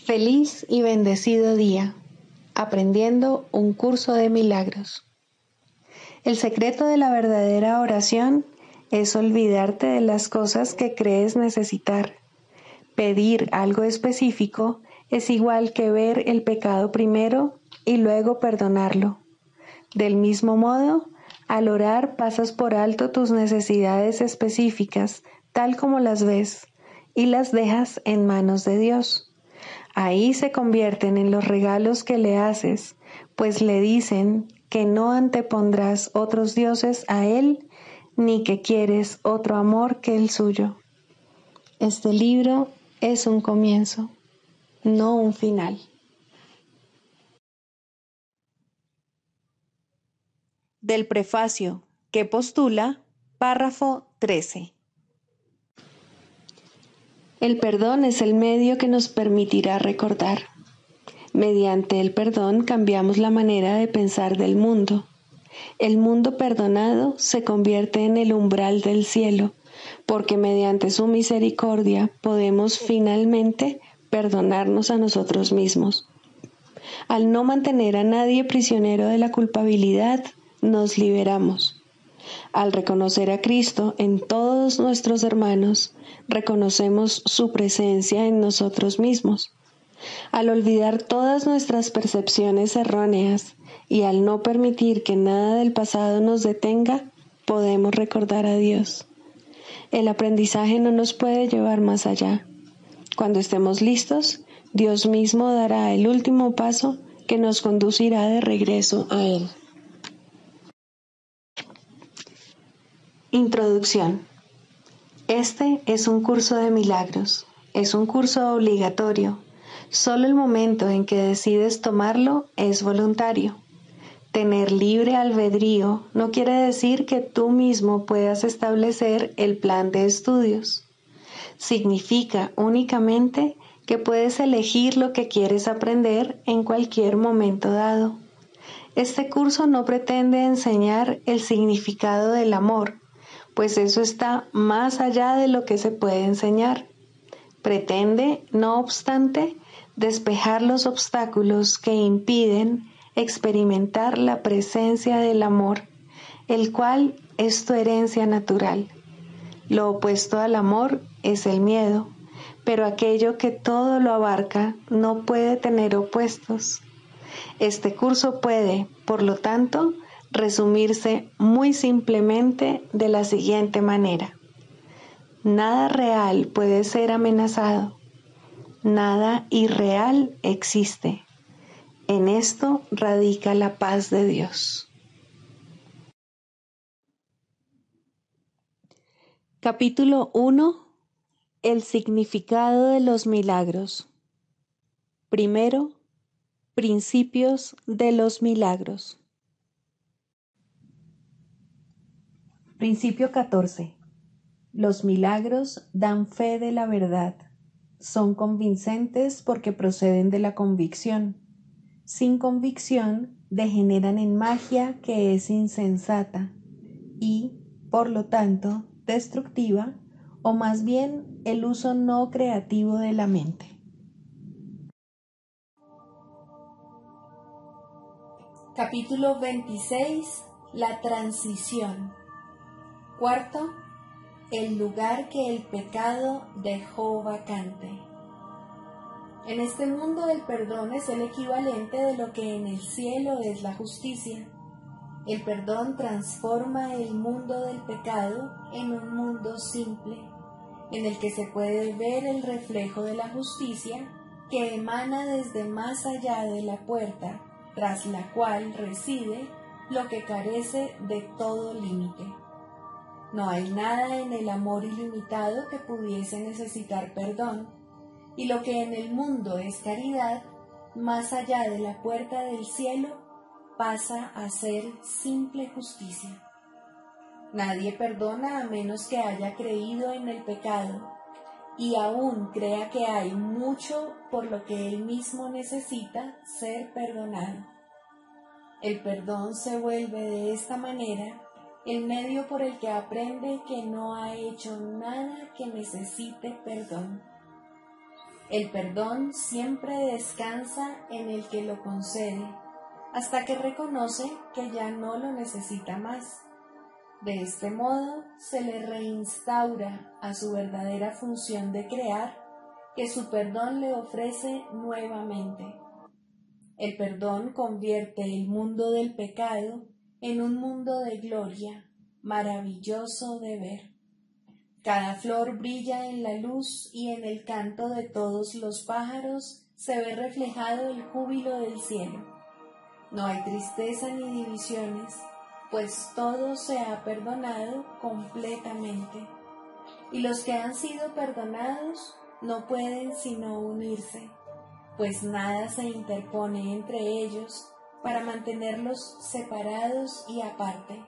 Feliz y bendecido día, aprendiendo un curso de milagros. El secreto de la verdadera oración es olvidarte de las cosas que crees necesitar. Pedir algo específico es igual que ver el pecado primero y luego perdonarlo. Del mismo modo, al orar pasas por alto tus necesidades específicas, tal como las ves, y las dejas en manos de Dios. Ahí se convierten en los regalos que le haces, pues le dicen que no antepondrás otros dioses a Él, ni que quieres otro amor que el suyo. Este libro es un comienzo, no un final. Del prefacio que postula, párrafo 13. El perdón es el medio que nos permitirá recordar. Mediante el perdón cambiamos la manera de pensar del mundo. El mundo perdonado se convierte en el umbral del cielo, porque mediante su misericordia podemos finalmente perdonarnos a nosotros mismos. Al no mantener a nadie prisionero de la culpabilidad, nos liberamos. Al reconocer a Cristo en todos nuestros hermanos, reconocemos su presencia en nosotros mismos. Al olvidar todas nuestras percepciones erróneas y al no permitir que nada del pasado nos detenga, podemos recordar a Dios. El aprendizaje no nos puede llevar más allá. Cuando estemos listos, Dios mismo dará el último paso que nos conducirá de regreso a Él. Introducción. Este es un curso de milagros. Es un curso obligatorio. Solo el momento en que decides tomarlo es voluntario. Tener libre albedrío no quiere decir que tú mismo puedas establecer el plan de estudios. Significa únicamente que puedes elegir lo que quieres aprender en cualquier momento dado. Este curso no pretende enseñar el significado del amor, pues eso está más allá de lo que se puede enseñar. Pretende, no obstante, despejar los obstáculos que impiden experimentar la presencia del amor, el cual es tu herencia natural. Lo opuesto al amor es el miedo, pero aquello que todo lo abarca no puede tener opuestos. Este curso puede, por lo tanto, resumirse muy simplemente de la siguiente manera. Nada real puede ser amenazado. Nada irreal existe. En esto radica la paz de Dios. Capítulo 1. El significado de los milagros. Primero, principios de los milagros. Principio 14. Los milagros dan fe de la verdad. Son convincentes porque proceden de la convicción. Sin convicción, degeneran en magia que es insensata y, por lo tanto, destructiva, o más bien el uso no creativo de la mente. Capítulo 26. La transición. Cuarto, el lugar que el pecado dejó vacante. En este mundo el perdón es el equivalente de lo que en el cielo es la justicia. El perdón transforma el mundo del pecado en un mundo simple, en el que se puede ver el reflejo de la justicia que emana desde más allá de la puerta, tras la cual reside lo que carece de todo límite. No hay nada en el amor ilimitado que pudiese necesitar perdón, y lo que en el mundo es caridad, más allá de la puerta del cielo, pasa a ser simple justicia. Nadie perdona a menos que haya creído en el pecado, y aún crea que hay mucho por lo que él mismo necesita ser perdonado. El perdón se vuelve de esta manera el medio por el que aprende que no ha hecho nada que necesite perdón. El perdón siempre descansa en el que lo concede, hasta que reconoce que ya no lo necesita más. De este modo se le reinstaura a su verdadera función de crear, que su perdón le ofrece nuevamente. El perdón convierte el mundo del pecado en un mundo de gloria, maravilloso de ver. Cada flor brilla en la luz y en el canto de todos los pájaros se ve reflejado el júbilo del cielo. No hay tristeza ni divisiones, pues todo se ha perdonado completamente. Y los que han sido perdonados no pueden sino unirse, pues nada se interpone entre ellos para mantenerlos separados y aparte.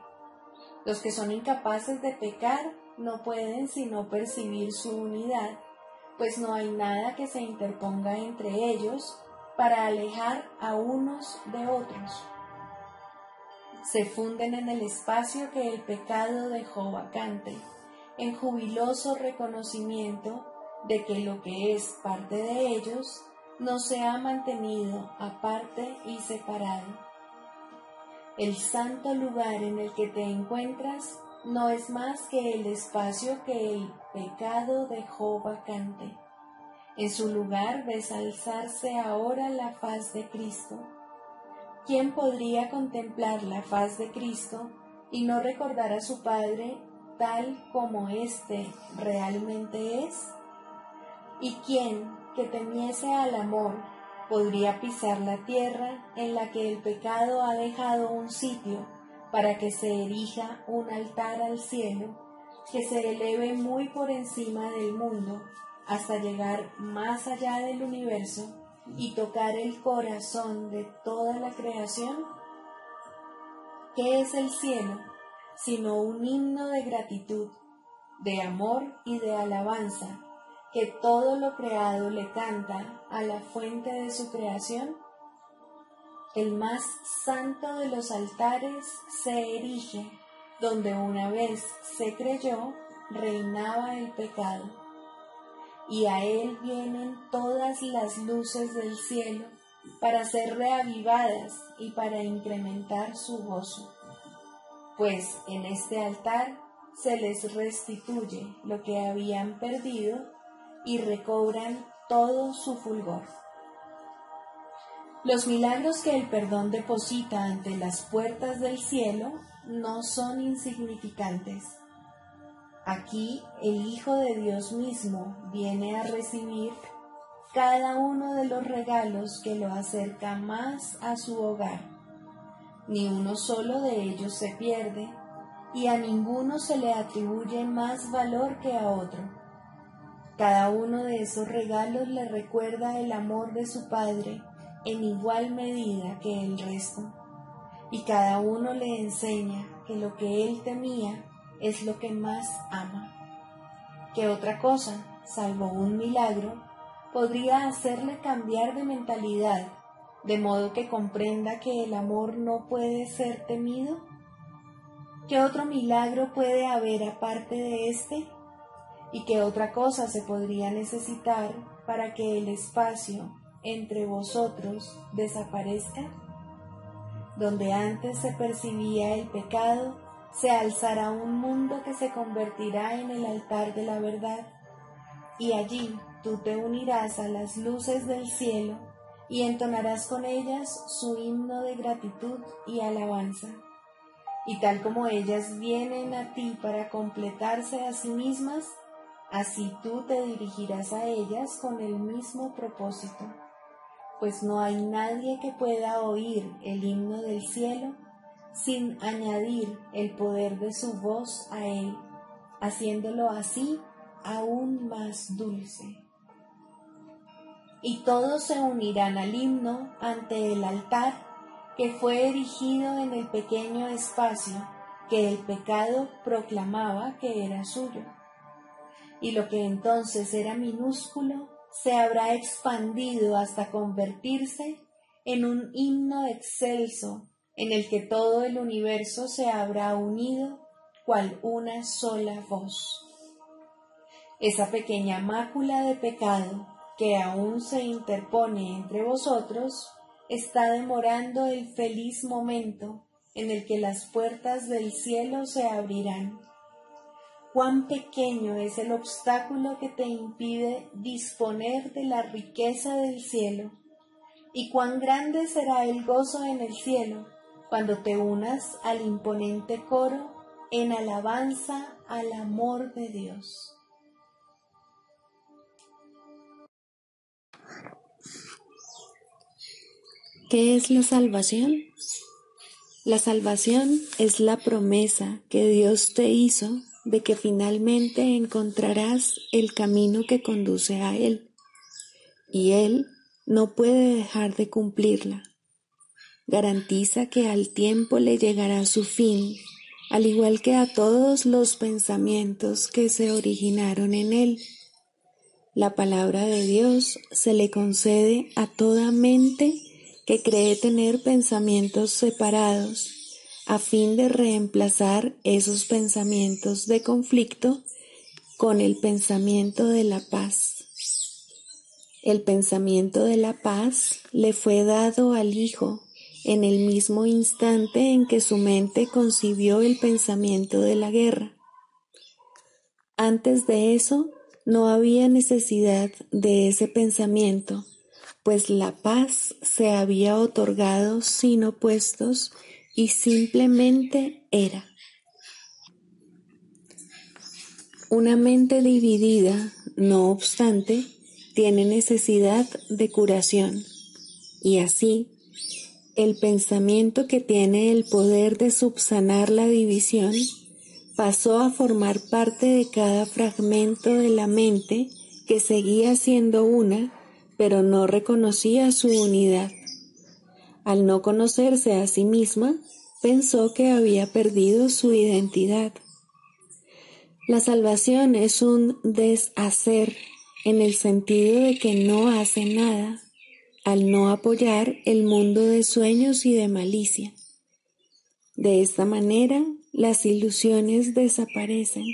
Los que son incapaces de pecar no pueden sino percibir su unidad, pues no hay nada que se interponga entre ellos para alejar a unos de otros. Se funden en el espacio que el pecado dejó vacante, en jubiloso reconocimiento de que lo que es parte de ellos no se ha mantenido aparte y separado. El santo lugar en el que te encuentras no es más que el espacio que el pecado dejó vacante. En su lugar ves alzarse ahora la faz de Cristo. ¿Quién podría contemplar la faz de Cristo y no recordar a su Padre tal como éste realmente es? ¿Y quién, que temiese al amor, podría pisar la tierra en la que el pecado ha dejado un sitio para que se erija un altar al cielo, que se eleve muy por encima del mundo, hasta llegar más allá del universo y tocar el corazón de toda la creación? ¿Qué es el cielo sino un himno de gratitud, de amor y de alabanza, que todo lo creado le canta a la fuente de su creación? El más santo de los altares se erige donde una vez se creyó reinaba el pecado, y a él vienen todas las luces del cielo para ser reavivadas y para incrementar su gozo, pues en este altar se les restituye lo que habían perdido y recobran todo su fulgor. Los milagros que el perdón deposita ante las puertas del cielo no son insignificantes. Aquí el Hijo de Dios mismo viene a recibir cada uno de los regalos que lo acerca más a su hogar. Ni uno solo de ellos se pierde, y a ninguno se le atribuye más valor que a otro. Cada uno de esos regalos le recuerda el amor de su Padre en igual medida que el resto, y cada uno le enseña que lo que él temía es lo que más ama. ¿Qué otra cosa, salvo un milagro, podría hacerle cambiar de mentalidad, de modo que comprenda que el amor no puede ser temido? ¿Qué otro milagro puede haber aparte de este? ¿Y qué otra cosa se podría necesitar para que el espacio entre vosotros desaparezca? Donde antes se percibía el pecado, se alzará un mundo que se convertirá en el altar de la verdad, y allí tú te unirás a las luces del cielo y entonarás con ellas su himno de gratitud y alabanza. Y tal como ellas vienen a ti para completarse a sí mismas, así tú te dirigirás a ellas con el mismo propósito, pues no hay nadie que pueda oír el himno del cielo sin añadir el poder de su voz a él, haciéndolo así aún más dulce. Y todos se unirán al himno ante el altar que fue erigido en el pequeño espacio que el pecado proclamaba que era suyo. Y lo que entonces era minúsculo se habrá expandido hasta convertirse en un himno excelso en el que todo el universo se habrá unido cual una sola voz. Esa pequeña mácula de pecado que aún se interpone entre vosotros, está demorando el feliz momento en el que las puertas del cielo se abrirán. Cuán pequeño es el obstáculo que te impide disponer de la riqueza del cielo, y cuán grande será el gozo en el cielo cuando te unas al imponente coro en alabanza al amor de Dios. ¿Qué es la salvación? La salvación es la promesa que Dios te hizo de que finalmente encontrarás el camino que conduce a Él, y Él no puede dejar de cumplirla. Garantiza que al tiempo le llegará su fin, al igual que a todos los pensamientos que se originaron en Él. La palabra de Dios se le concede a toda mente que cree tener pensamientos separados, a fin de reemplazar esos pensamientos de conflicto con el pensamiento de la paz. El pensamiento de la paz le fue dado al Hijo en el mismo instante en que su mente concibió el pensamiento de la guerra. Antes de eso, no había necesidad de ese pensamiento, pues la paz se había otorgado sin opuestos y simplemente era. Una mente dividida, no obstante, tiene necesidad de curación, y así, el pensamiento que tiene el poder de subsanar la división pasó a formar parte de cada fragmento de la mente que seguía siendo una, pero no reconocía su unidad. Al no conocerse a sí misma, pensó que había perdido su identidad. La salvación es un deshacer en el sentido de que no hace nada, al no apoyar el mundo de sueños y de malicia. De esta manera, las ilusiones desaparecen.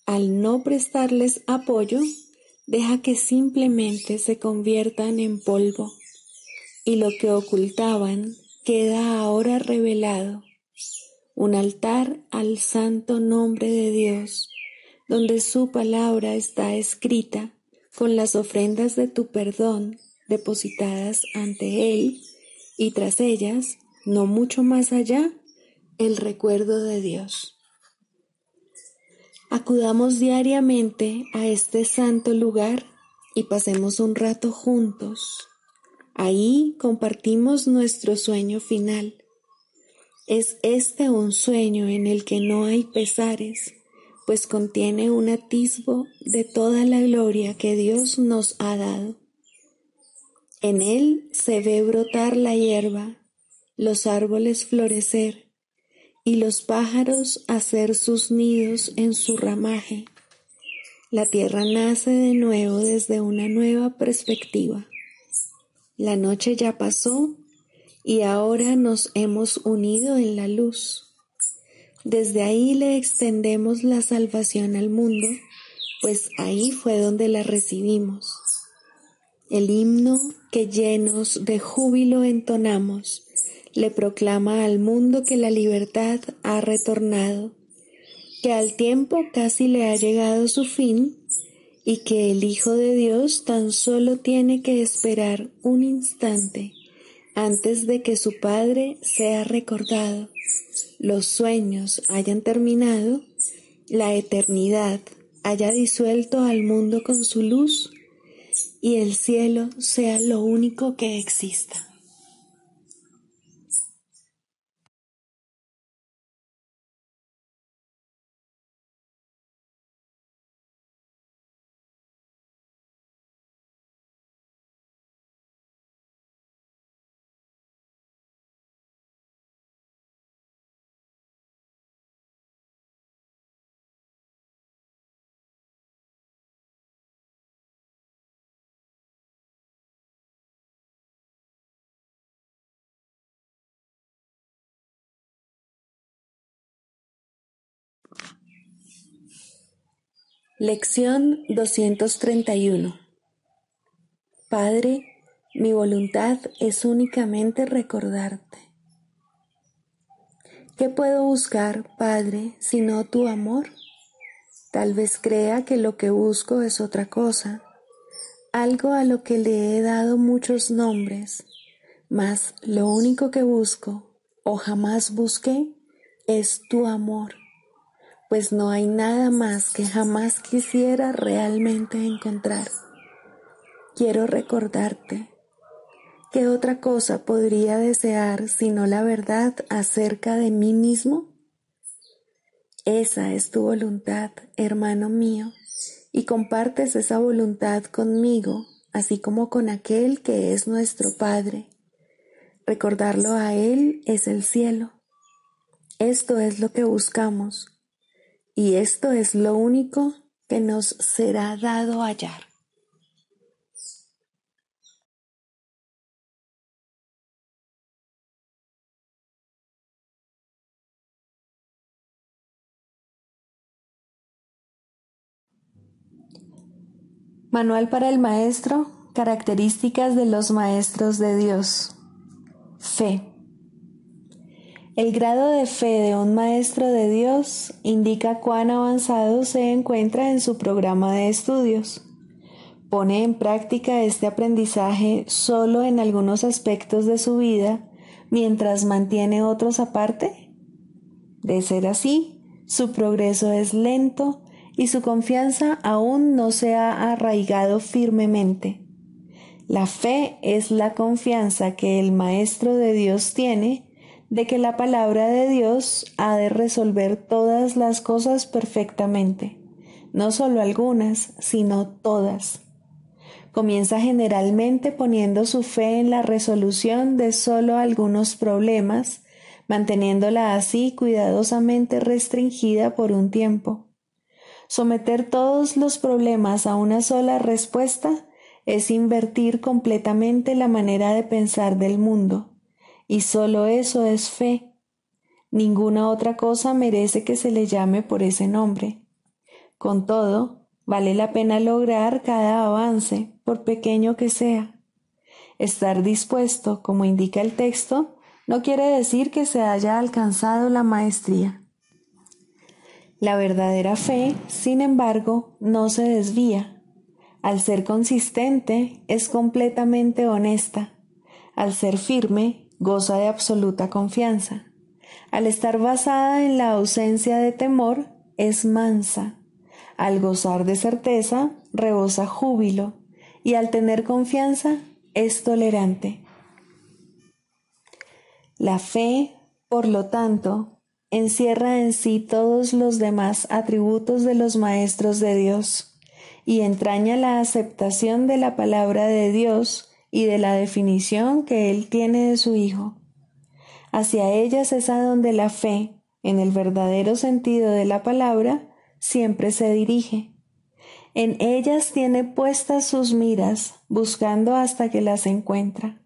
Al no prestarles apoyo, deja que simplemente se conviertan en polvo, y lo que ocultaban queda ahora revelado, un altar al santo nombre de Dios, donde su palabra está escrita con las ofrendas de tu perdón depositadas ante Él, y tras ellas, no mucho más allá, el recuerdo de Dios. Acudamos diariamente a este santo lugar y pasemos un rato juntos. Ahí compartimos nuestro sueño final. Es este un sueño en el que no hay pesares, pues contiene un atisbo de toda la gloria que Dios nos ha dado. En él se ve brotar la hierba, los árboles florecer, y los pájaros hacer sus nidos en su ramaje. La tierra nace de nuevo desde una nueva perspectiva. La noche ya pasó y ahora nos hemos unido en la luz. Desde ahí le extendemos la salvación al mundo, pues ahí fue donde la recibimos. El himno que llenos de júbilo entonamos le proclama al mundo que la libertad ha retornado, que al tiempo casi le ha llegado su fin y que el Hijo de Dios tan solo tiene que esperar un instante antes de que su Padre sea recordado, los sueños hayan terminado, la eternidad haya disuelto al mundo con su luz y el cielo sea lo único que exista. Lección 231. Padre, mi voluntad es únicamente recordarte. ¿Qué puedo buscar, Padre, sino tu amor? Tal vez crea que lo que busco es otra cosa, algo a lo que le he dado muchos nombres, mas lo único que busco, o jamás busqué, es tu amor, pues no hay nada más que jamás quisiera realmente encontrar. Quiero recordarte. ¿Qué otra cosa podría desear sino la verdad acerca de mí mismo? Esa es tu voluntad, hermano mío, y compartes esa voluntad conmigo, así como con aquel que es nuestro Padre. Recordarlo a Él es el cielo. Esto es lo que buscamos, y esto es lo único que nos será dado hallar. Manual para el maestro, características de los maestros de Dios. Fe. El grado de fe de un maestro de Dios indica cuán avanzado se encuentra en su programa de estudios. ¿Pone en práctica este aprendizaje solo en algunos aspectos de su vida mientras mantiene otros aparte? De ser así, su progreso es lento y su confianza aún no se ha arraigado firmemente. La fe es la confianza que el Maestro de Dios tiene de que la palabra de Dios ha de resolver todas las cosas perfectamente, no solo algunas, sino todas. Comienza generalmente poniendo su fe en la resolución de solo algunos problemas, manteniéndola así cuidadosamente restringida por un tiempo. Someter todos los problemas a una sola respuesta es invertir completamente la manera de pensar del mundo, y solo eso es fe. Ninguna otra cosa merece que se le llame por ese nombre. Con todo, vale la pena lograr cada avance, por pequeño que sea. Estar dispuesto, como indica el texto, no quiere decir que se haya alcanzado la maestría. La verdadera fe, sin embargo, no se desvía. Al ser consistente, es completamente honesta. Al ser firme, goza de absoluta confianza. Al estar basada en la ausencia de temor, es mansa. Al gozar de certeza, rebosa júbilo. Y al tener confianza, es tolerante. La fe, por lo tanto, encierra en sí todos los demás atributos de los maestros de Dios y entraña la aceptación de la palabra de Dios y de la definición que Él tiene de su Hijo. Hacia ellas es a donde la fe, en el verdadero sentido de la palabra, siempre se dirige. En ellas tiene puestas sus miras, buscando hasta que las encuentra.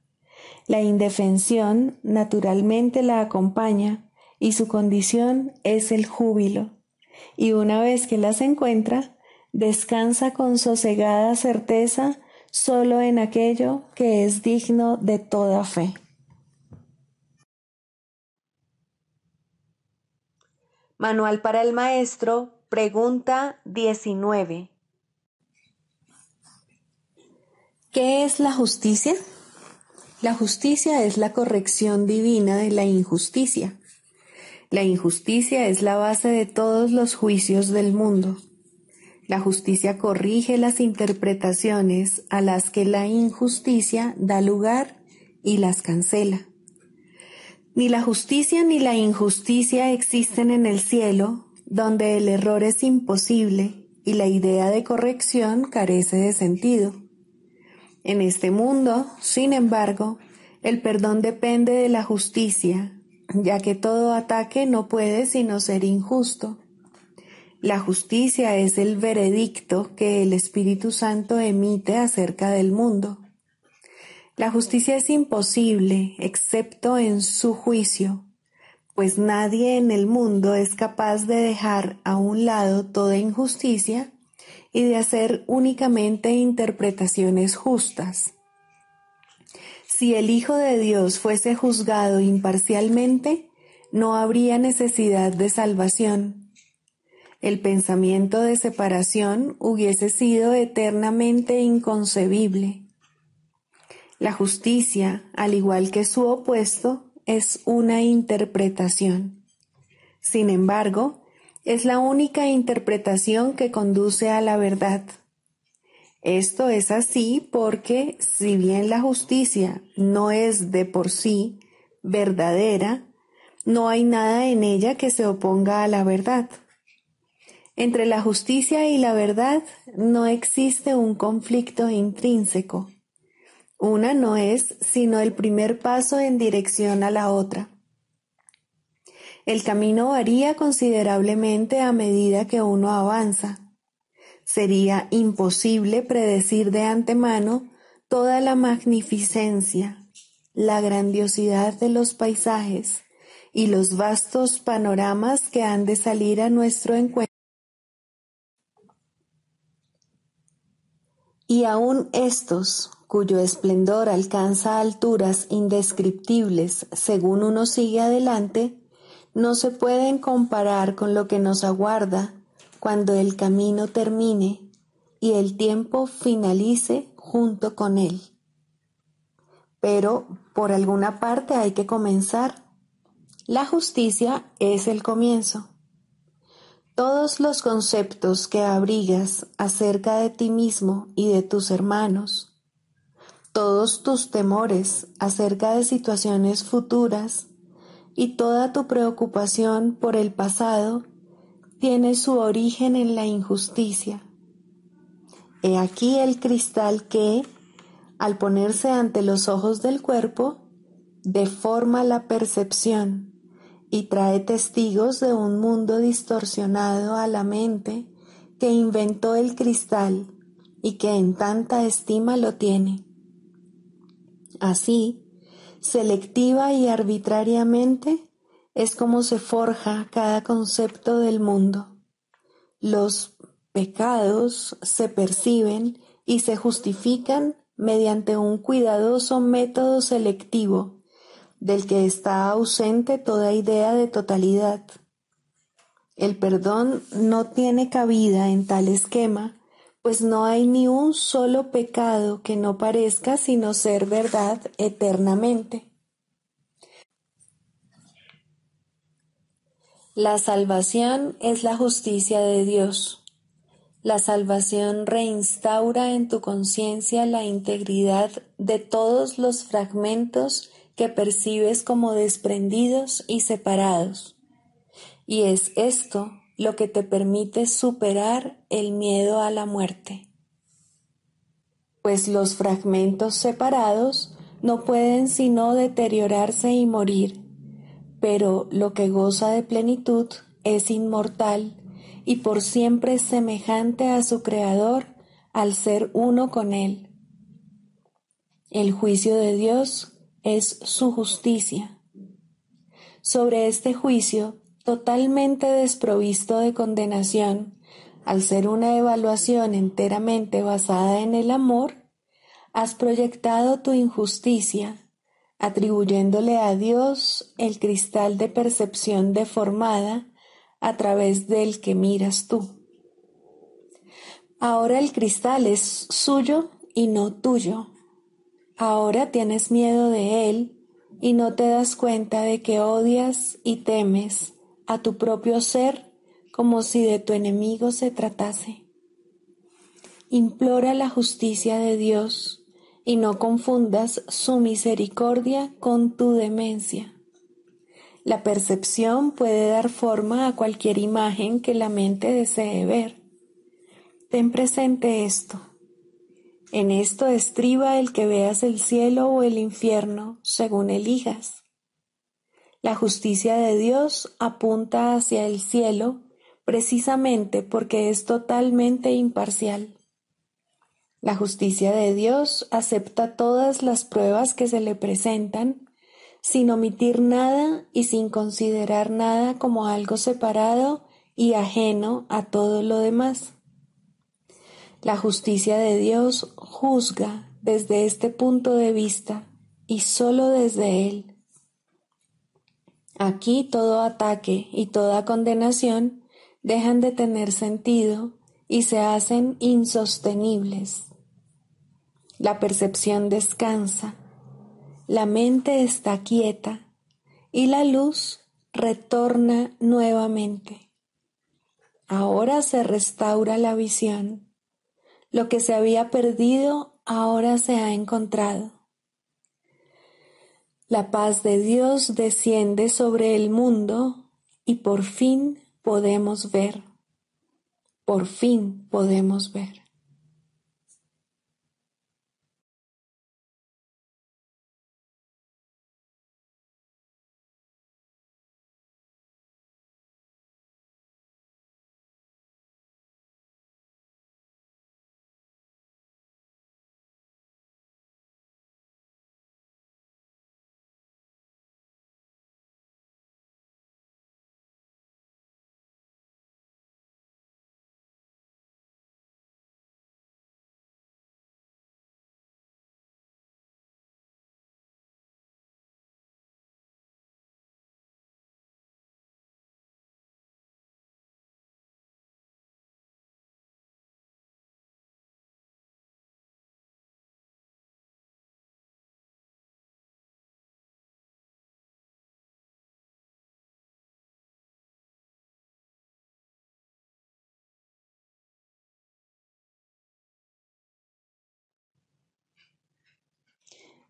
La indefensión naturalmente la acompaña, y su condición es el júbilo, y una vez que las encuentra, descansa con sosegada certeza solo en aquello que es digno de toda fe. Manual para el maestro, pregunta 19. ¿Qué es la justicia? La justicia es la corrección divina de la injusticia. La injusticia es la base de todos los juicios del mundo. La justicia corrige las interpretaciones a las que la injusticia da lugar y las cancela. Ni la justicia ni la injusticia existen en el cielo, donde el error es imposible y la idea de corrección carece de sentido. En este mundo, sin embargo, el perdón depende de la justicia, ya que todo ataque no puede sino ser injusto. La justicia es el veredicto que el Espíritu Santo emite acerca del mundo. La justicia es imposible, excepto en su juicio, pues nadie en el mundo es capaz de dejar a un lado toda injusticia y de hacer únicamente interpretaciones justas. Si el Hijo de Dios fuese juzgado imparcialmente, no habría necesidad de salvación. El pensamiento de separación hubiese sido eternamente inconcebible. La justicia, al igual que su opuesto, es una interpretación. Sin embargo, es la única interpretación que conduce a la verdad. Esto es así porque, si bien la justicia no es de por sí verdadera, no hay nada en ella que se oponga a la verdad. Entre la justicia y la verdad no existe un conflicto intrínseco. Una no es sino el primer paso en dirección a la otra. El camino varía considerablemente a medida que uno avanza. Sería imposible predecir de antemano toda la magnificencia, la grandiosidad de los paisajes y los vastos panoramas que han de salir a nuestro encuentro. Y aun estos, cuyo esplendor alcanza alturas indescriptibles según uno sigue adelante, no se pueden comparar con lo que nos aguarda cuando el camino termine y el tiempo finalice junto con él. Pero por alguna parte hay que comenzar. La justicia es el comienzo. Todos los conceptos que abrigas acerca de ti mismo y de tus hermanos, todos tus temores acerca de situaciones futuras y toda tu preocupación por el pasado tiene su origen en la injusticia. He aquí el cristal que, al ponerse ante los ojos del cuerpo, deforma la percepción y trae testigos de un mundo distorsionado a la mente que inventó el cristal y que en tanta estima lo tiene. Así, selectiva y arbitrariamente, es como se forja cada concepto del mundo. Los pecados se perciben y se justifican mediante un cuidadoso método selectivo, del que está ausente toda idea de totalidad. El perdón no tiene cabida en tal esquema, pues no hay ni un solo pecado que no parezca sino ser verdad eternamente. La salvación es la justicia de Dios. La salvación reinstaura en tu conciencia la integridad de todos los fragmentos que percibes como desprendidos y separados. Y es esto lo que te permite superar el miedo a la muerte. Pues los fragmentos separados no pueden sino deteriorarse y morir, pero lo que goza de plenitud es inmortal y por siempre semejante a su Creador al ser uno con Él. El juicio de Dios es su justicia. Sobre este juicio, totalmente desprovisto de condenación, al ser una evaluación enteramente basada en el amor, has proyectado tu injusticia, atribuyéndole a Dios el cristal de percepción deformada a través del que miras tú. Ahora el cristal es suyo y no tuyo. Ahora tienes miedo de él y no te das cuenta de que odias y temes a tu propio ser como si de tu enemigo se tratase. Implora la justicia de Dios y no confundas su misericordia con tu demencia. La percepción puede dar forma a cualquier imagen que la mente desee ver. Ten presente esto. En esto estriba el que veas el cielo o el infierno, según elijas. La justicia de Dios apunta hacia el cielo precisamente porque es totalmente imparcial. La justicia de Dios acepta todas las pruebas que se le presentan, sin omitir nada y sin considerar nada como algo separado y ajeno a todo lo demás. La justicia de Dios juzga desde este punto de vista y solo desde él. Aquí todo ataque y toda condenación dejan de tener sentido y se hacen insostenibles. La percepción descansa, la mente está quieta y la luz retorna nuevamente. Ahora se restaura la visión. Lo que se había perdido ahora se ha encontrado. La paz de Dios desciende sobre el mundo y por fin podemos ver. Por fin podemos ver.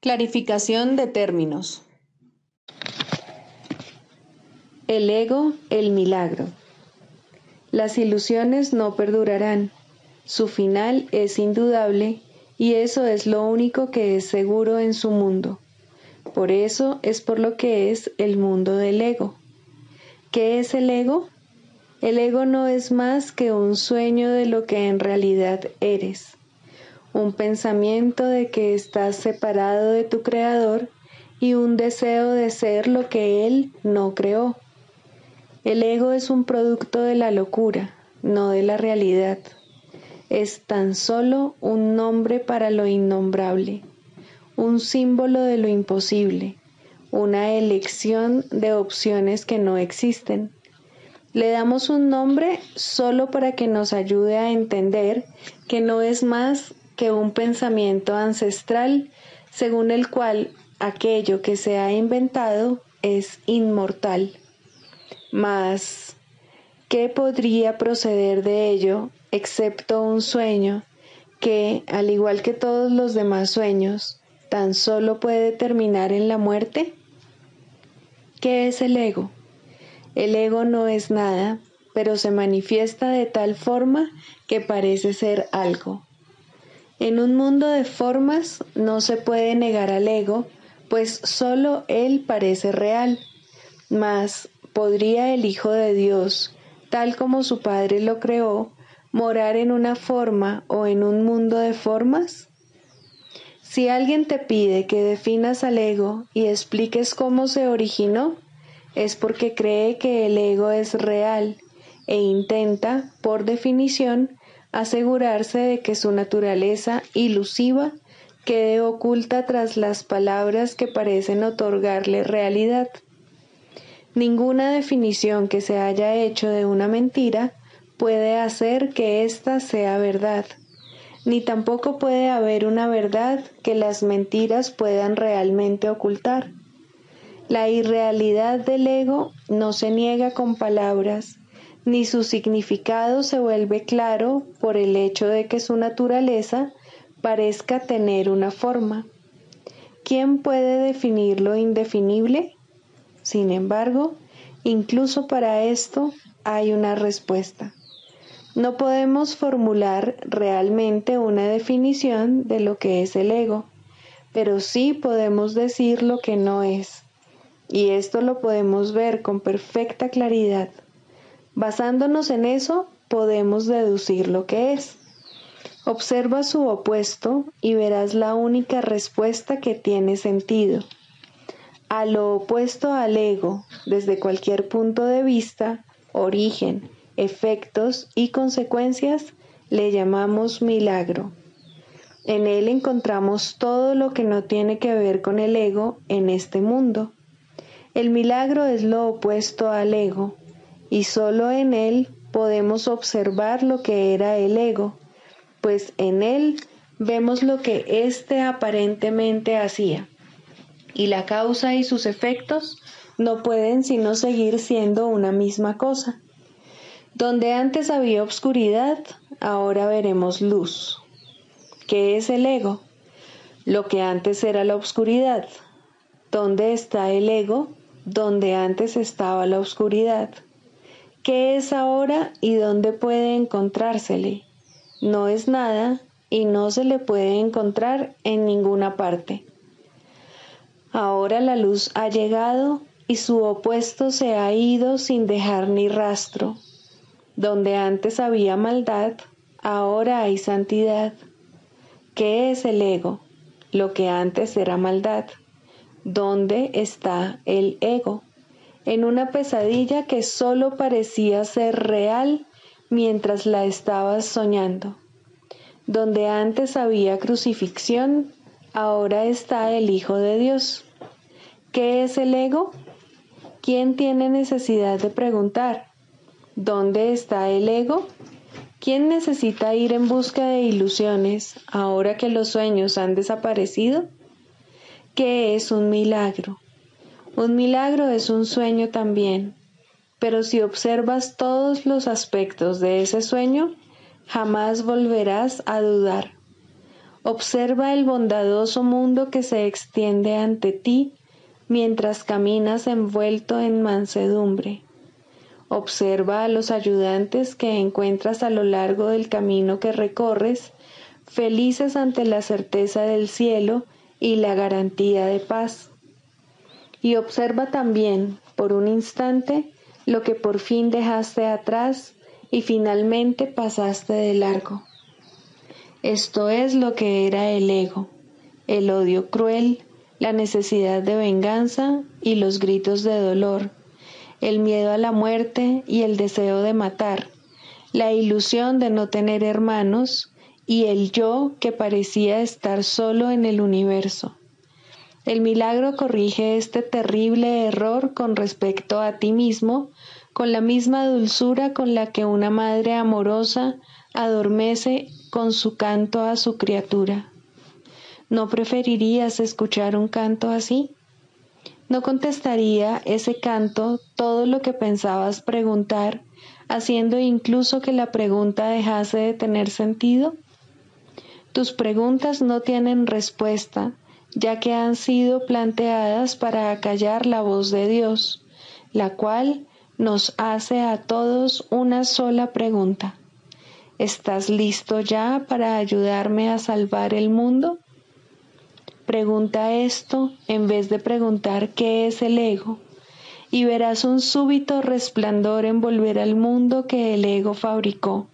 Clarificación de términos. El ego, el milagro. Las ilusiones no perdurarán. Su final es indudable y eso es lo único que es seguro en su mundo. Por eso es por lo que es el mundo del ego. ¿Qué es el ego? El ego no es más que un sueño de lo que en realidad eres. Un pensamiento de que estás separado de tu creador y un deseo de ser lo que él no creó. El ego es un producto de la locura, no de la realidad. Es tan solo un nombre para lo innombrable, un símbolo de lo imposible, una elección de opciones que no existen. Le damos un nombre solo para que nos ayude a entender que no es más que un pensamiento ancestral según el cual aquello que se ha inventado es inmortal. Mas, ¿qué podría proceder de ello excepto un sueño que, al igual que todos los demás sueños, tan solo puede terminar en la muerte? ¿Qué es el ego? El ego no es nada, pero se manifiesta de tal forma que parece ser algo. En un mundo de formas no se puede negar al ego, pues solo él parece real. Mas, ¿podría el Hijo de Dios, tal como su Padre lo creó, morar en una forma o en un mundo de formas? Si alguien te pide que definas al ego y expliques cómo se originó, es porque cree que el ego es real e intenta, por definición, asegurarse de que su naturaleza ilusiva quede oculta tras las palabras que parecen otorgarle realidad. Ninguna definición que se haya hecho de una mentira puede hacer que ésta sea verdad, ni tampoco puede haber una verdad que las mentiras puedan realmente ocultar. La irrealidad del ego no se niega con palabras, ni su significado se vuelve claro por el hecho de que su naturaleza parezca tener una forma. ¿Quién puede definir lo indefinible? Sin embargo, incluso para esto hay una respuesta. No podemos formular realmente una definición de lo que es el ego, pero sí podemos decir lo que no es. Y esto lo podemos ver con perfecta claridad. Basándonos en eso, podemos deducir lo que es. Observa su opuesto y verás la única respuesta que tiene sentido. A lo opuesto al ego, desde cualquier punto de vista, origen, efectos y consecuencias, le llamamos milagro. En él encontramos todo lo que no tiene que ver con el ego en este mundo. El milagro es lo opuesto al ego, y solo en él podemos observar lo que era el ego, pues en él vemos lo que éste aparentemente hacía, y la causa y sus efectos no pueden sino seguir siendo una misma cosa. Donde antes había obscuridad, ahora veremos luz. ¿Qué es el ego? Lo que antes era la obscuridad. ¿Dónde está el ego? Donde antes estaba la obscuridad. ¿Qué es ahora y dónde puede encontrársele? No es nada y no se le puede encontrar en ninguna parte. Ahora la luz ha llegado y su opuesto se ha ido sin dejar ni rastro. Donde antes había maldad, ahora hay santidad. ¿Qué es el ego? Lo que antes era maldad. ¿Dónde está el ego? En una pesadilla que solo parecía ser real mientras la estabas soñando. Donde antes había crucifixión, ahora está el Hijo de Dios. ¿Qué es el ego? ¿Quién tiene necesidad de preguntar? ¿Dónde está el ego? ¿Quién necesita ir en busca de ilusiones ahora que los sueños han desaparecido? ¿Qué es un milagro? Un milagro es un sueño también, pero si observas todos los aspectos de ese sueño, jamás volverás a dudar. Observa el bondadoso mundo que se extiende ante ti mientras caminas envuelto en mansedumbre. Observa a los ayudantes que encuentras a lo largo del camino que recorres, felices ante la certeza del cielo y la garantía de paz. Y observa también, por un instante, lo que por fin dejaste atrás y finalmente pasaste de largo. Esto es lo que era el ego, el odio cruel, la necesidad de venganza y los gritos de dolor, el miedo a la muerte y el deseo de matar, la ilusión de no tener hermanos y el yo que parecía estar solo en el universo. El milagro corrige este terrible error con respecto a ti mismo, con la misma dulzura con la que una madre amorosa adormece con su canto a su criatura. ¿No preferirías escuchar un canto así? ¿No contestaría ese canto todo lo que pensabas preguntar, haciendo incluso que la pregunta dejase de tener sentido? Tus preguntas no tienen respuesta, ya que han sido planteadas para acallar la voz de Dios, la cual nos hace a todos una sola pregunta. ¿Estás listo ya para ayudarme a salvar el mundo? Pregunta esto en vez de preguntar qué es el ego, y verás un súbito resplandor envolver al mundo que el ego fabricó.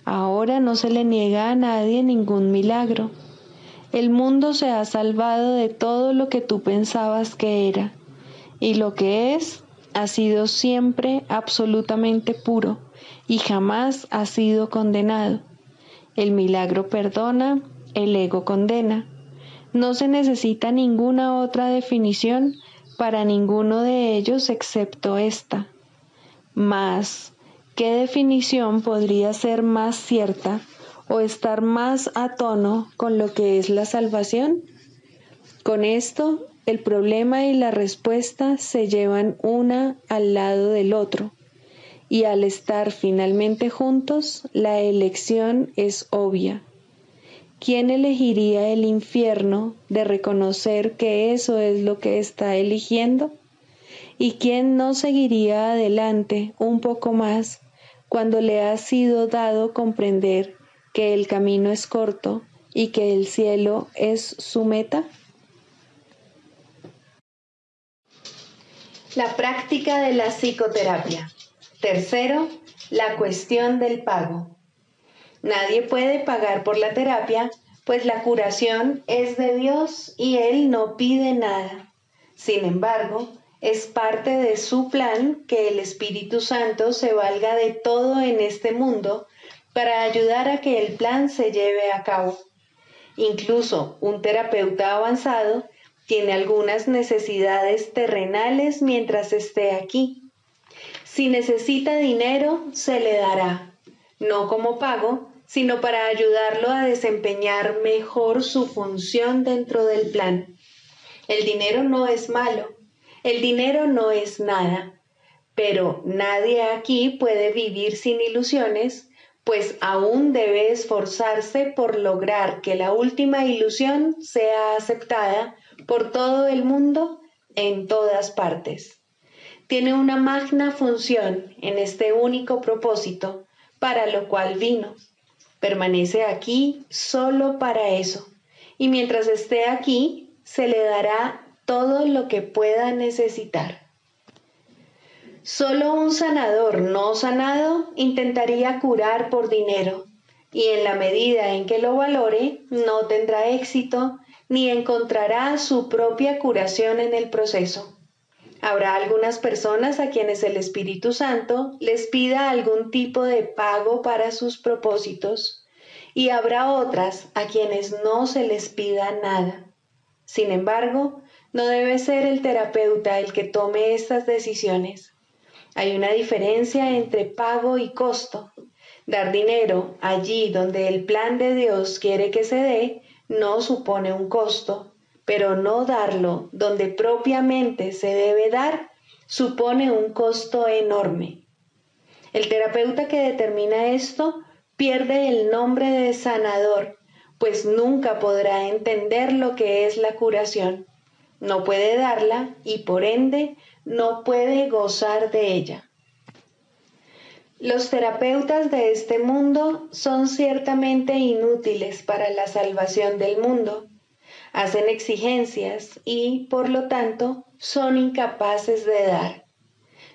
Ahora no se le niega a nadie ningún milagro. El mundo se ha salvado de todo lo que tú pensabas que era, y lo que es ha sido siempre absolutamente puro y jamás ha sido condenado. El milagro perdona, el ego condena. No se necesita ninguna otra definición para ninguno de ellos excepto esta. Mas, ¿qué definición podría ser más cierta o estar más a tono con lo que es la salvación? Con esto, el problema y la respuesta se llevan una al lado del otro, y al estar finalmente juntos, la elección es obvia. ¿Quién elegiría el infierno de reconocer que eso es lo que está eligiendo? ¿Y quién no seguiría adelante un poco más cuando le ha sido dado comprender que el camino es corto y que el cielo es su meta? La práctica de la psicoterapia. Tercero, la cuestión del pago. Nadie puede pagar por la terapia, pues la curación es de Dios y Él no pide nada. Sin embargo, es parte de su plan que el Espíritu Santo se valga de todo en este mundo para ayudar a que el plan se lleve a cabo. Incluso un terapeuta avanzado tiene algunas necesidades terrenales mientras esté aquí. Si necesita dinero, se le dará, no como pago, sino para ayudarlo a desempeñar mejor su función dentro del plan. El dinero no es malo, el dinero no es nada, pero nadie aquí puede vivir sin ilusiones, pues aún debe esforzarse por lograr que la última ilusión sea aceptada por todo el mundo en todas partes. Tiene una magna función en este único propósito, para lo cual vino. Permanece aquí solo para eso, y mientras esté aquí, se le dará todo lo que pueda necesitar. Solo un sanador no sanado intentaría curar por dinero, y en la medida en que lo valore, no tendrá éxito ni encontrará su propia curación en el proceso. Habrá algunas personas a quienes el Espíritu Santo les pida algún tipo de pago para sus propósitos, y habrá otras a quienes no se les pida nada. Sin embargo, no debe ser el terapeuta el que tome estas decisiones. Hay una diferencia entre pago y costo. Dar dinero allí donde el plan de Dios quiere que se dé no supone un costo, pero no darlo donde propiamente se debe dar supone un costo enorme. El terapeuta que determina esto pierde el nombre de sanador, pues nunca podrá entender lo que es la curación. No puede darla y por ende no puede gozar de ella. Los terapeutas de este mundo son ciertamente inútiles para la salvación del mundo. Hacen exigencias y, por lo tanto, son incapaces de dar.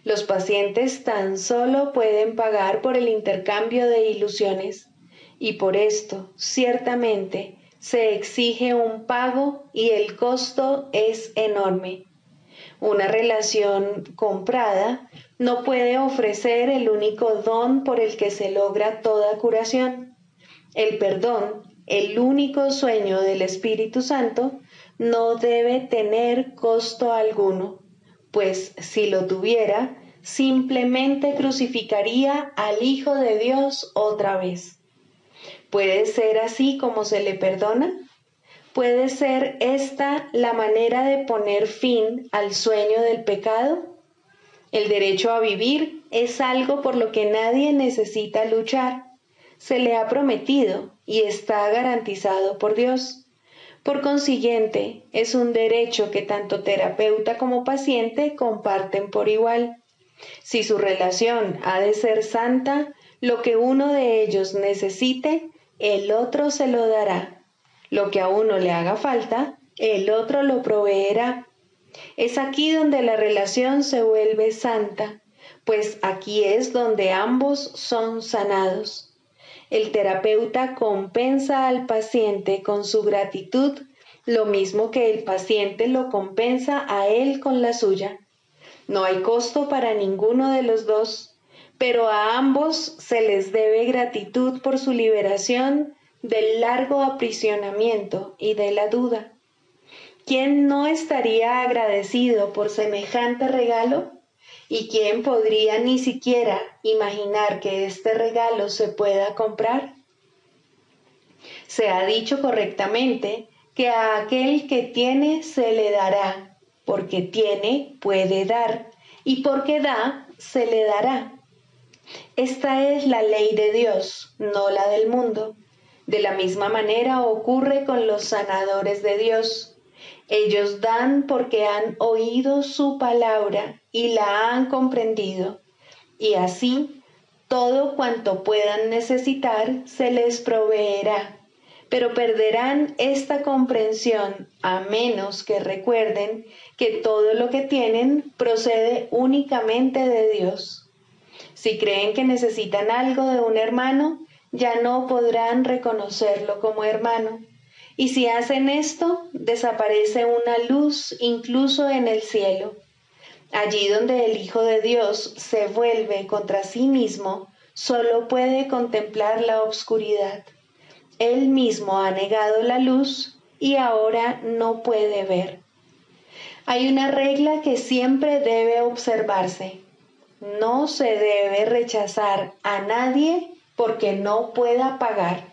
Los pacientes tan solo pueden pagar por el intercambio de ilusiones, y por esto, ciertamente, se exige un pago y el costo es enorme. Una relación comprada no puede ofrecer el único don por el que se logra toda curación. El perdón, el único sueño del Espíritu Santo, no debe tener costo alguno, pues si lo tuviera, simplemente crucificaría al Hijo de Dios otra vez. ¿Puede ser así como se le perdona? ¿Puede ser esta la manera de poner fin al sueño del pecado? El derecho a vivir es algo por lo que nadie necesita luchar. Se le ha prometido y está garantizado por Dios. Por consiguiente, es un derecho que tanto terapeuta como paciente comparten por igual. Si su relación ha de ser santa, lo que uno de ellos necesite, el otro se lo dará. Lo que a uno le haga falta, el otro lo proveerá. Es aquí donde la relación se vuelve santa, pues aquí es donde ambos son sanados. El terapeuta compensa al paciente con su gratitud, lo mismo que el paciente lo compensa a él con la suya. No hay costo para ninguno de los dos, pero a ambos se les debe gratitud por su liberación del largo aprisionamiento y de la duda. ¿Quién no estaría agradecido por semejante regalo? ¿Y quién podría ni siquiera imaginar que este regalo se pueda comprar? Se ha dicho correctamente que a aquel que tiene se le dará, porque tiene puede dar, y porque da se le dará. Esta es la ley de Dios, no la del mundo. De la misma manera ocurre con los sanadores de Dios. Ellos dan porque han oído su palabra y la han comprendido, y así todo cuanto puedan necesitar se les proveerá, pero perderán esta comprensión a menos que recuerden que todo lo que tienen procede únicamente de Dios. Si creen que necesitan algo de un hermano, ya no podrán reconocerlo como hermano. Y si hacen esto, desaparece una luz incluso en el cielo. Allí donde el Hijo de Dios se vuelve contra sí mismo, solo puede contemplar la oscuridad. Él mismo ha negado la luz y ahora no puede ver. Hay una regla que siempre debe observarse. No se debe rechazar a nadie porque no pueda pagar.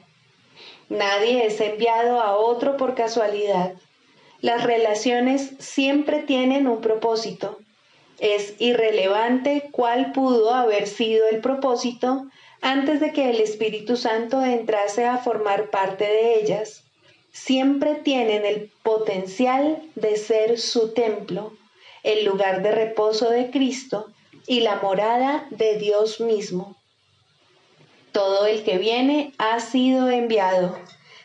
Nadie es enviado a otro por casualidad. Las relaciones siempre tienen un propósito. Es irrelevante cuál pudo haber sido el propósito antes de que el Espíritu Santo entrase a formar parte de ellas. Siempre tienen el potencial de ser su templo, el lugar de reposo de Cristo y la morada de Dios mismo. Todo el que viene ha sido enviado.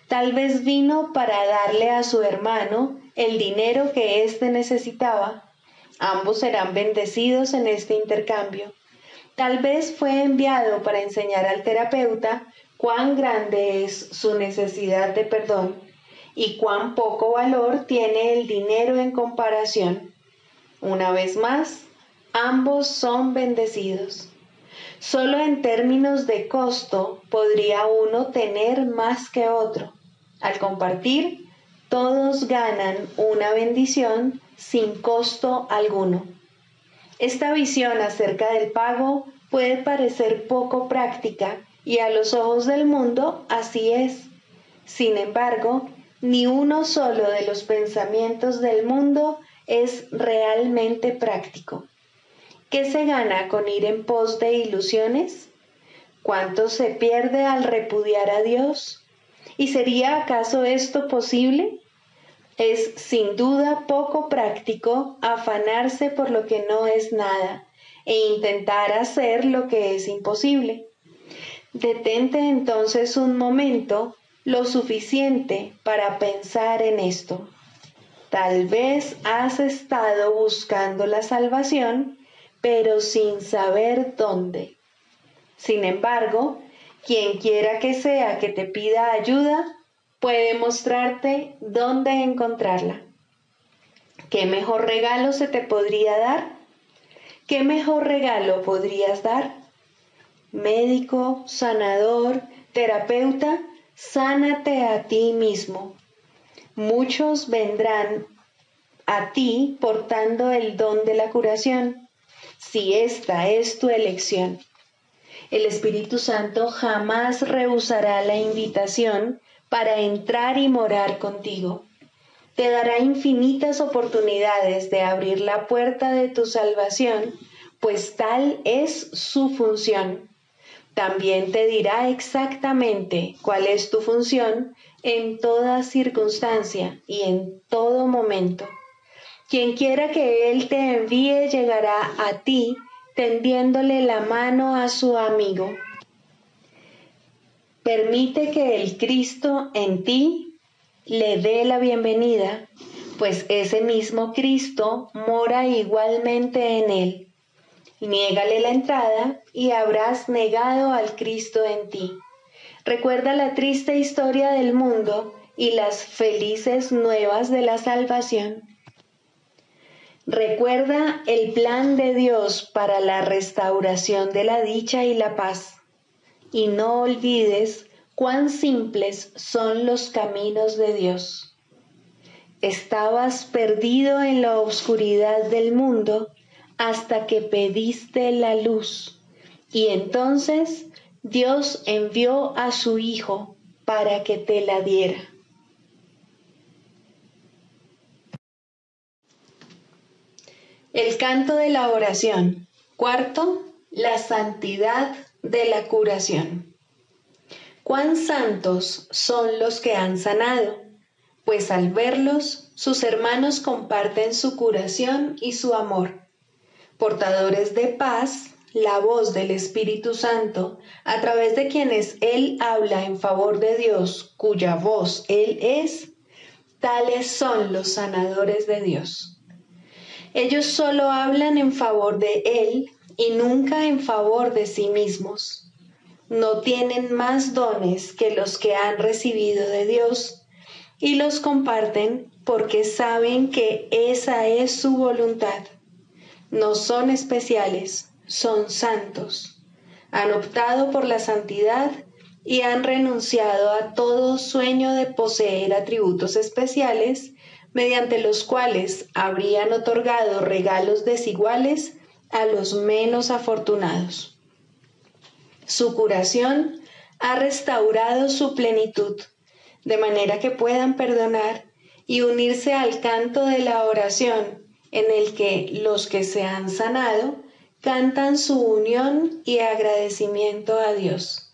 Tal vez vino para darle a su hermano el dinero que éste necesitaba. Ambos serán bendecidos en este intercambio. Tal vez fue enviado para enseñar al terapeuta cuán grande es su necesidad de perdón y cuán poco valor tiene el dinero en comparación. Una vez más, ambos son bendecidos. Solo en términos de costo podría uno tener más que otro. Al compartir, todos ganan una bendición sin costo alguno. Esta visión acerca del pago puede parecer poco práctica y a los ojos del mundo así es. Sin embargo, ni uno solo de los pensamientos del mundo es realmente práctico. ¿Qué se gana con ir en pos de ilusiones? ¿Cuánto se pierde al repudiar a Dios? ¿Y sería acaso esto posible? Es sin duda poco práctico afanarse por lo que no es nada e intentar hacer lo que es imposible. Detente entonces un momento, lo suficiente para pensar en esto. Tal vez has estado buscando la salvación, pero sin saber dónde. Sin embargo, quien quiera que sea que te pida ayuda, puede mostrarte dónde encontrarla. ¿Qué mejor regalo se te podría dar? ¿Qué mejor regalo podrías dar? Médico, sanador, terapeuta, sánate a ti mismo. Muchos vendrán a ti portando el don de la curación, si esta es tu elección. El Espíritu Santo jamás rehusará la invitación para entrar y morar contigo. Te dará infinitas oportunidades de abrir la puerta de tu salvación, pues tal es su función. También te dirá exactamente cuál es tu función en toda circunstancia y en todo momento. Quien quiera que Él te envíe llegará a ti tendiéndole la mano a su amigo. Permite que el Cristo en ti le dé la bienvenida, pues ese mismo Cristo mora igualmente en él. Niégale la entrada y habrás negado al Cristo en ti. Recuerda la triste historia del mundo y las felices nuevas de la salvación. Recuerda el plan de Dios para la restauración de la dicha y la paz. Y no olvides cuán simples son los caminos de Dios. Estabas perdido en la oscuridad del mundo hasta que pediste la luz, y entonces Dios envió a su Hijo para que te la diera. El canto de la oración. Cuarto, la santidad de la curación. Cuán santos son los que han sanado, pues al verlos, sus hermanos comparten su curación y su amor. Portadores de paz, la voz del Espíritu Santo, a través de quienes Él habla en favor de Dios, cuya voz Él es, tales son los sanadores de Dios. Ellos solo hablan en favor de Él y nunca en favor de sí mismos. No tienen más dones que los que han recibido de Dios y los comparten porque saben que esa es su voluntad. No son especiales, son santos. Han optado por la santidad y han renunciado a todo sueño de poseer atributos especiales, mediante los cuales habrían otorgado regalos desiguales a los menos afortunados. Su curación ha restaurado su plenitud, de manera que puedan perdonar y unirse al canto de la oración, en el que los que se han sanado cantan su unión y agradecimiento a Dios.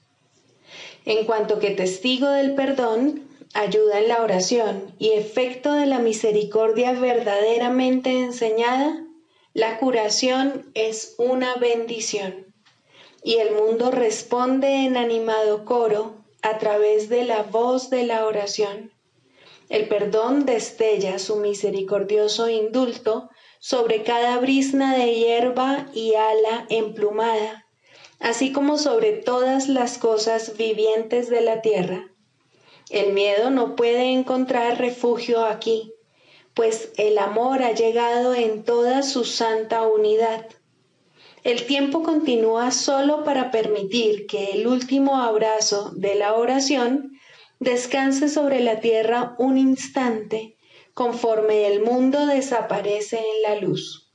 En cuanto que testigo del perdón, ayuda en la oración y efecto de la misericordia verdaderamente enseñada, la curación es una bendición, y el mundo responde en animado coro a través de la voz de la oración. El perdón destella su misericordioso indulto sobre cada brizna de hierba y ala emplumada, así como sobre todas las cosas vivientes de la tierra. El miedo no puede encontrar refugio aquí, pues el amor ha llegado en toda su santa unidad. El tiempo continúa solo para permitir que el último abrazo de la oración descanse sobre la tierra un instante, conforme el mundo desaparece en la luz.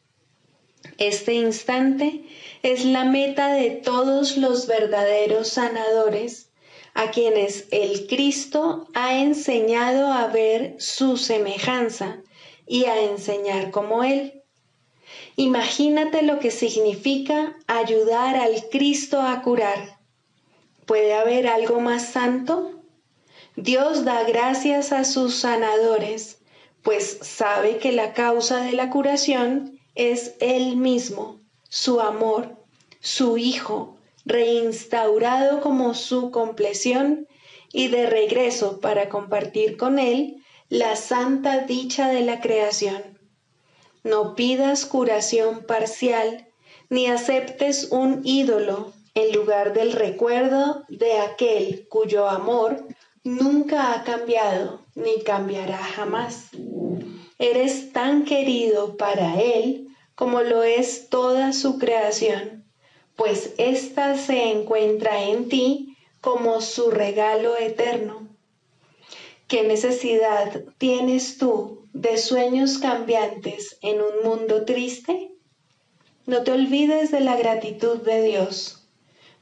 Este instante es la meta de todos los verdaderos sanadores, a quienes el Cristo ha enseñado a ver su semejanza y a enseñar como Él. Imagínate lo que significa ayudar al Cristo a curar. ¿Puede haber algo más santo? Dios da gracias a sus sanadores, pues sabe que la causa de la curación es Él mismo, su amor, su Hijo, reinstaurado como su compleción y de regreso para compartir con Él la santa dicha de la creación. No pidas curación parcial, ni aceptes un ídolo en lugar del recuerdo de aquel cuyo amor nunca ha cambiado ni cambiará jamás. Eres tan querido para Él como lo es toda su creación, pues ésta se encuentra en ti como su regalo eterno. ¿Qué necesidad tienes tú de sueños cambiantes en un mundo triste? No te olvides de la gratitud de Dios.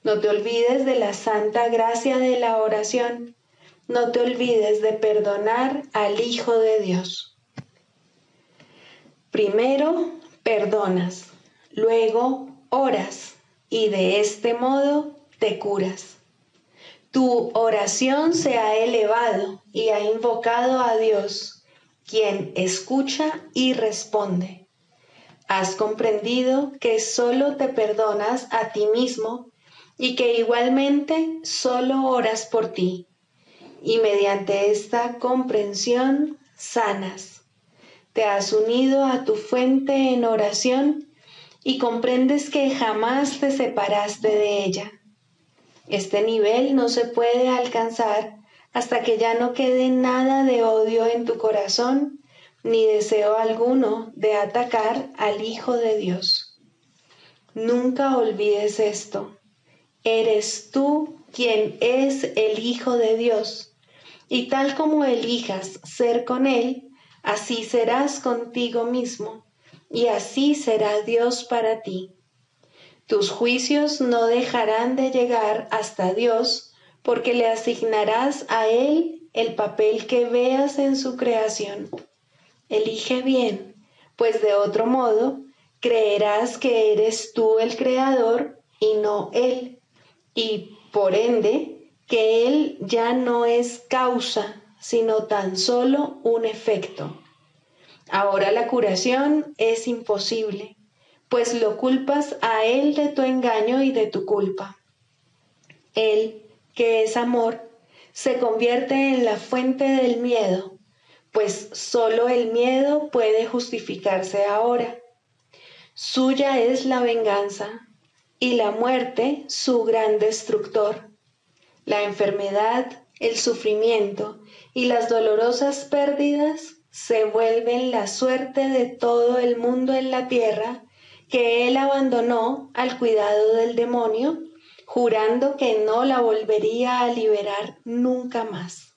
No te olvides de la santa gracia de la oración. No te olvides de perdonar al Hijo de Dios. Primero perdonas, luego oras, y de este modo te curas. Tu oración se ha elevado y ha invocado a Dios, quien escucha y responde. Has comprendido que solo te perdonas a ti mismo y que igualmente solo oras por ti. Y mediante esta comprensión sanas. Te has unido a tu fuente en oración y comprendes que jamás te separaste de ella. Este nivel no se puede alcanzar hasta que ya no quede nada de odio en tu corazón, ni deseo alguno de atacar al Hijo de Dios. Nunca olvides esto. Eres tú quien es el Hijo de Dios, y tal como elijas ser con Él, así serás contigo mismo, y así será Dios para ti. Tus juicios no dejarán de llegar hasta Dios, porque le asignarás a Él el papel que veas en su creación. Elige bien, pues de otro modo creerás que eres tú el creador y no Él, y por ende que Él ya no es causa, sino tan solo un efecto. Ahora la curación es imposible, pues lo culpas a Él de tu engaño y de tu culpa. Él, que es amor, se convierte en la fuente del miedo, pues solo el miedo puede justificarse ahora. Suya es la venganza y la muerte su gran destructor. La enfermedad, el sufrimiento y las dolorosas pérdidas se vuelven la suerte de todo el mundo en la tierra que él abandonó al cuidado del demonio, jurando que no la volvería a liberar nunca más.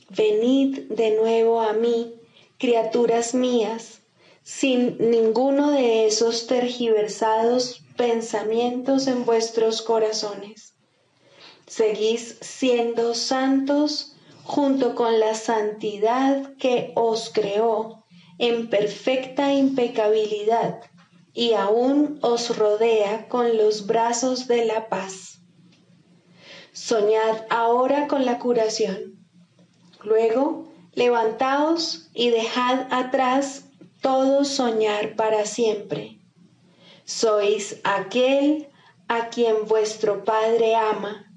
Venid de nuevo a mí, criaturas mías, sin ninguno de esos tergiversados pensamientos en vuestros corazones. Seguís siendo santos junto con la santidad que os creó en perfecta impecabilidad y aún os rodea con los brazos de la paz. Soñad ahora con la curación. Luego, levantaos y dejad atrás todo soñar para siempre. Sois aquel a quien vuestro Padre ama,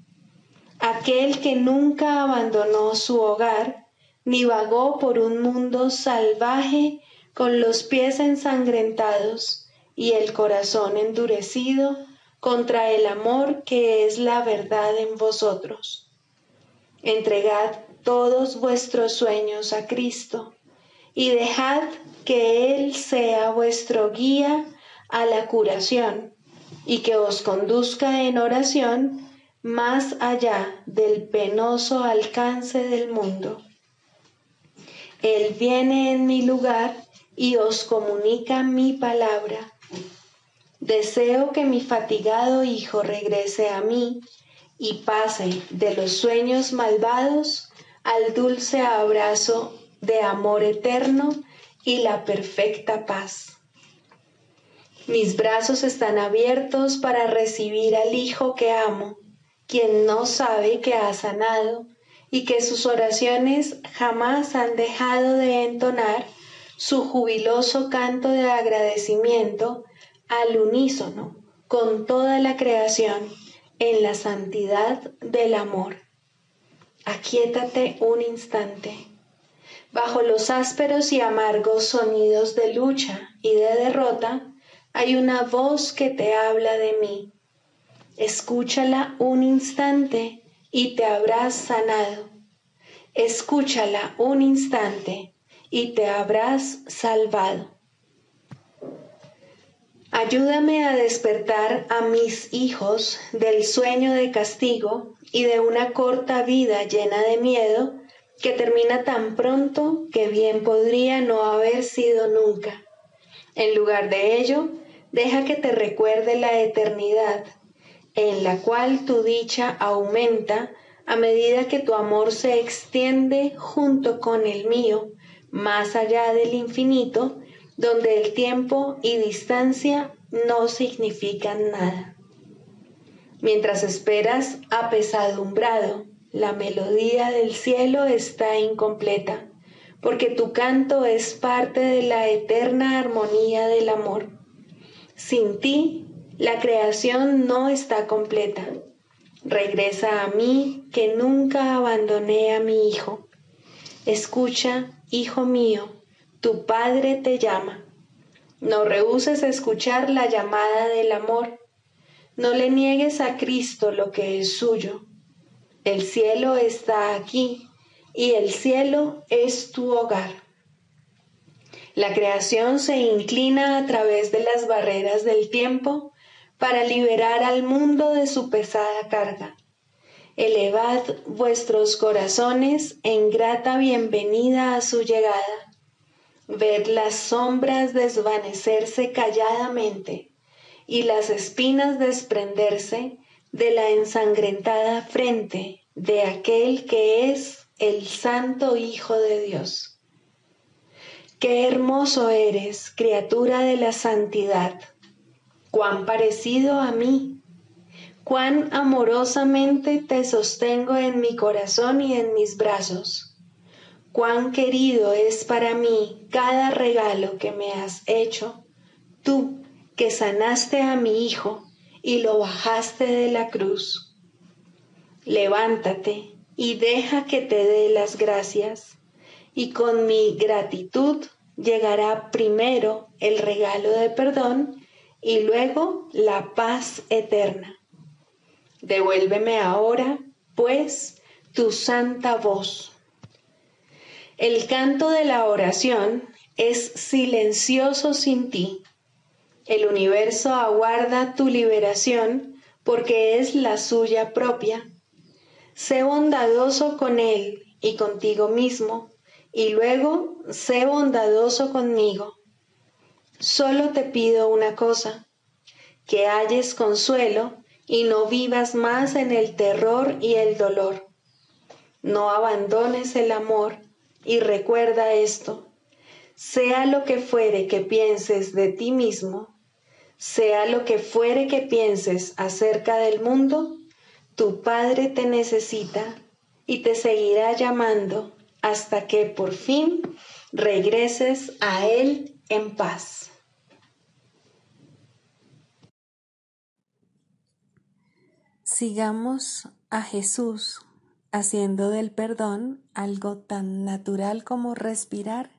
aquel que nunca abandonó su hogar, ni vagó por un mundo salvaje con los pies ensangrentados y el corazón endurecido contra el amor que es la verdad en vosotros. Entregad todos vuestros sueños a Cristo y dejad que Él sea vuestro guía a la curación y que os conduzca en oración más allá del penoso alcance del mundo. Él viene en mi lugar y os comunica mi palabra. Deseo que mi fatigado hijo regrese a mí y pase de los sueños malvados al dulce abrazo de amor eterno y la perfecta paz. Mis brazos están abiertos para recibir al hijo que amo, quien no sabe que ha sanado y que sus oraciones jamás han dejado de entonar su jubiloso canto de agradecimiento al unísono con toda la creación en la santidad del amor. Aquíétate un instante. Bajo los ásperos y amargos sonidos de lucha y de derrota, hay una voz que te habla de mí. Escúchala un instante y te habrás sanado. Escúchala un instante y te habrás salvado. Ayúdame a despertar a mis hijos del sueño de castigo y de una corta vida llena de miedo que termina tan pronto que bien podría no haber sido nunca. En lugar de ello, deja que te recuerde la eternidad, en la cual tu dicha aumenta a medida que tu amor se extiende junto con el mío, más allá del infinito, donde el tiempo y distancia no significan nada. Mientras esperas apesadumbrado, la melodía del cielo está incompleta, porque tu canto es parte de la eterna armonía del amor. Sin ti, la creación no está completa. Regresa a mí, que nunca abandoné a mi hijo. Escucha, hijo mío, tu Padre te llama. No rehúses escuchar la llamada del amor. No le niegues a Cristo lo que es suyo. El cielo está aquí y el cielo es tu hogar. La creación se inclina a través de las barreras del tiempo para liberar al mundo de su pesada carga. Elevad vuestros corazones en grata bienvenida a su llegada. Ved las sombras desvanecerse calladamente y las espinas desprenderse de la ensangrentada frente de aquel que es el Santo Hijo de Dios. Qué hermoso eres, criatura de la santidad, cuán parecido a mí, cuán amorosamente te sostengo en mi corazón y en mis brazos. Cuán querido es para mí cada regalo que me has hecho, tú que sanaste a mi hijo y lo bajaste de la cruz. Levántate y deja que te dé las gracias, y con mi gratitud llegará primero el regalo de perdón y luego la paz eterna. Devuélveme ahora, pues, tu santa voz. El canto de la oración es silencioso sin ti. El universo aguarda tu liberación porque es la suya propia. Sé bondadoso con él y contigo mismo, y luego sé bondadoso conmigo. Solo te pido una cosa, que halles consuelo y no vivas más en el terror y el dolor. No abandones el amor y recuerda esto, sea lo que fuere que pienses de ti mismo, sea lo que fuere que pienses acerca del mundo, tu Padre te necesita y te seguirá llamando hasta que por fin regreses a Él en paz. Sigamos a Jesús haciendo del perdón algo tan natural como respirar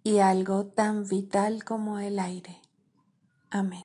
y algo tan vital como el aire. Amén.